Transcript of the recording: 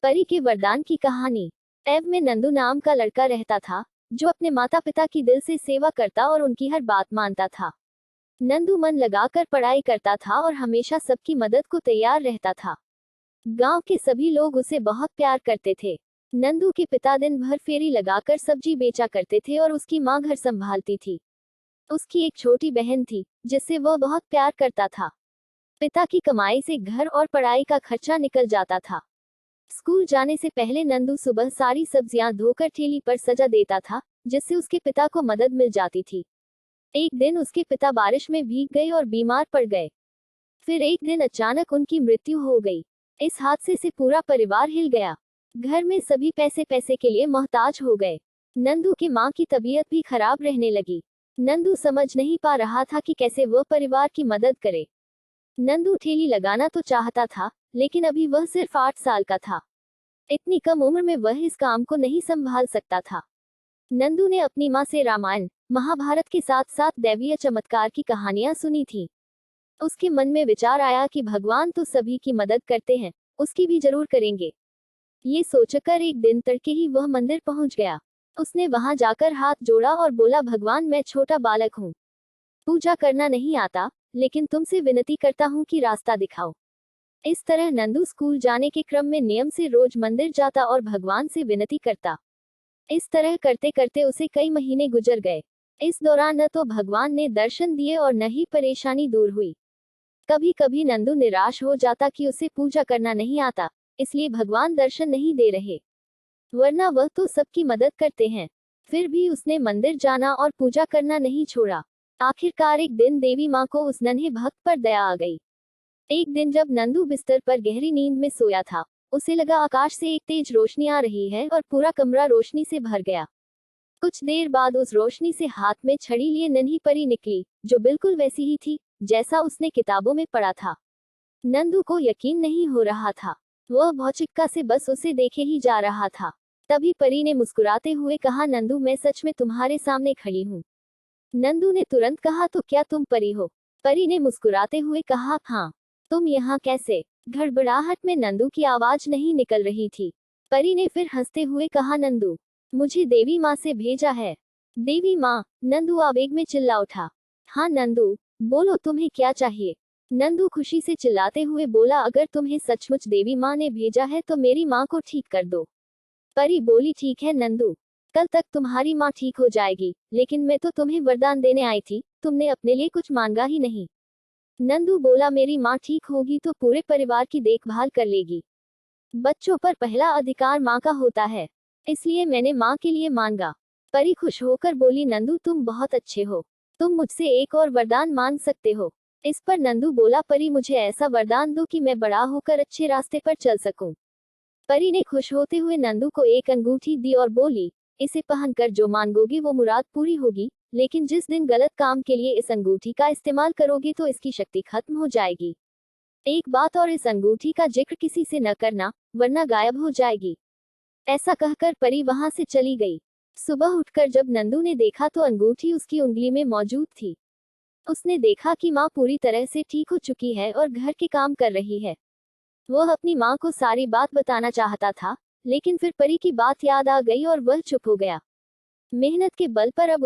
परी के वरदान की कहानी। एव में नंदू नाम का लड़का रहता था, जो अपने माता पिता की दिल से सेवा करता और उनकी हर बात मानता था। नंदू मन लगाकर पढ़ाई करता था और हमेशा सबकी मदद को तैयार रहता था। गांव के सभी लोग उसे बहुत प्यार करते थे। नंदू के पिता दिन भर फेरी लगाकर सब्जी बेचा करते थे और उसकी माँ घर संभालती थी। उसकी एक छोटी बहन थी, जिससे वह बहुत प्यार करता था। पिता की कमाई से घर और पढ़ाई का खर्चा निकल जाता था। स्कूल जाने से पहले नंदू सुबह सारी सब्जियां धोकर ठेली पर सजा देता था, जिससे उसके पिता को मदद मिल जाती थी। एक दिन उसके पिता बारिश में भीग गए और बीमार पड़ गए। फिर एक दिन अचानक उनकी मृत्यु हो गई। इस हादसे से पूरा परिवार हिल गया। घर में सभी पैसे पैसे के लिए मोहताज हो गए। नंदू की माँ की तबीयत भी खराब रहने लगी। नंदू समझ नहीं पा रहा था कि कैसे वह परिवार की मदद करे। नंदू ठेली लगाना तो चाहता था, लेकिन अभी वह सिर्फ 8 साल का था। इतनी कम उम्र में वह इस काम को नहीं संभाल सकता था। नंदू ने अपनी माँ से रामायण, महाभारत के साथ साथ दैवीय चमत्कार की कहानियां सुनी थी। उसके मन में विचार आया कि भगवान तो सभी की मदद करते हैं, उसकी भी जरूर करेंगे। ये सोचकर एक दिन तड़के ही वह मंदिर पहुंच गया। उसने वहां जाकर हाथ जोड़ा और बोला, भगवान मैं छोटा बालक हूँ, पूजा करना नहीं आता, लेकिन तुमसे विनती करता हूँ कि रास्ता दिखाओ। इस तरह नंदू स्कूल जाने के क्रम में नियम से रोज मंदिर जाता और भगवान से विनती करता। इस तरह करते करते उसे कई महीने गुजर गए। इस दौरान न तो भगवान ने दर्शन दिए और न ही परेशानी दूर हुई। कभी कभी नंदू निराश हो जाता कि उसे पूजा करना नहीं आता, इसलिए भगवान दर्शन नहीं दे रहे, वरना वह तो सबकी मदद करते हैं। फिर भी उसने मंदिर जाना और पूजा करना नहीं छोड़ा। आखिरकार एक दिन देवी माँ को उस नन्हे भक्त पर दया आ गई। एक दिन जब नंदू बिस्तर पर गहरी नींद में सोया था, उसे लगा आकाश से एक तेज रोशनी आ रही है और पूरा कमरा रोशनी से भर गया। कुछ देर बाद उस रोशनी से हाथ में छड़ी लिए नन्ही परी निकली, जो बिल्कुल वैसी ही थी जैसा उसने किताबों में पढ़ा था। नंदू को यकीन नहीं हो रहा था। वह भौचक्का से बस उसे देखे ही जा रहा था। तभी परी ने मुस्कुराते हुए कहा, नंदू मैं सच में तुम्हारे सामने खड़ी हूँ। नंदू ने तुरंत कहा, तो क्या तुम परी हो? परी ने मुस्कुराते हुए कहा, हाँ। तुम यहाँ कैसे? घड़बड़ाहट में नंदू की आवाज नहीं निकल रही थी। परी ने फिर हंसते हुए कहा, नंदू मुझे देवी माँ से भेजा है। देवी माँ? नंदू आवेग में चिल्ला उठा। हाँ नंदू, बोलो तुम्हें क्या चाहिए? नंदू खुशी से चिल्लाते हुए बोला, अगर तुम्हें सचमुच देवी माँ ने भेजा है तो मेरी माँ को ठीक कर दो। परी बोली, ठीक है नंदू, कल तक तुम्हारी माँ ठीक हो जाएगी, लेकिन मैं तो तुम्हें वरदान देने आई थी, तुमने अपने लिए कुछ मांगा ही नहीं। नंदू बोला, मेरी माँ ठीक होगी तो पूरे परिवार की देखभाल कर लेगी। बच्चों पर पहला अधिकार माँ का होता है, इसलिए मैंने माँ के लिए मांगा। परी खुश होकर बोली, नंदू तुम बहुत अच्छे हो, तुम मुझसे एक और वरदान मांग सकते हो। इस पर नंदू बोला, परी मुझे ऐसा वरदान दो कि मैं बड़ा होकर अच्छे रास्ते पर चल सकूं। परी ने खुश होते हुए नंदू को एक अंगूठी दी और बोली, इसे पहनकर जो मांगोगे वो मुराद पूरी होगी, लेकिन जिस दिन गलत काम के लिए इस अंगूठी का इस्तेमाल करोगे तो इसकी शक्ति खत्म हो जाएगी। एक बात और, इस अंगूठी का जिक्र किसी से न करना, वरना गायब हो जाएगी। ऐसा कहकर परी वहां से चली गई। सुबह उठकर जब नंदू ने देखा तो अंगूठी उसकी उंगली में मौजूद थी। उसने देखा कि माँ पूरी तरह से ठीक हो चुकी है और घर के काम कर रही है। वह अपनी माँ को सारी बात बताना चाहता था, लेकिन फिर परी की बात याद आ गई और वह चुप हो गया। मेहनत के बल पर अब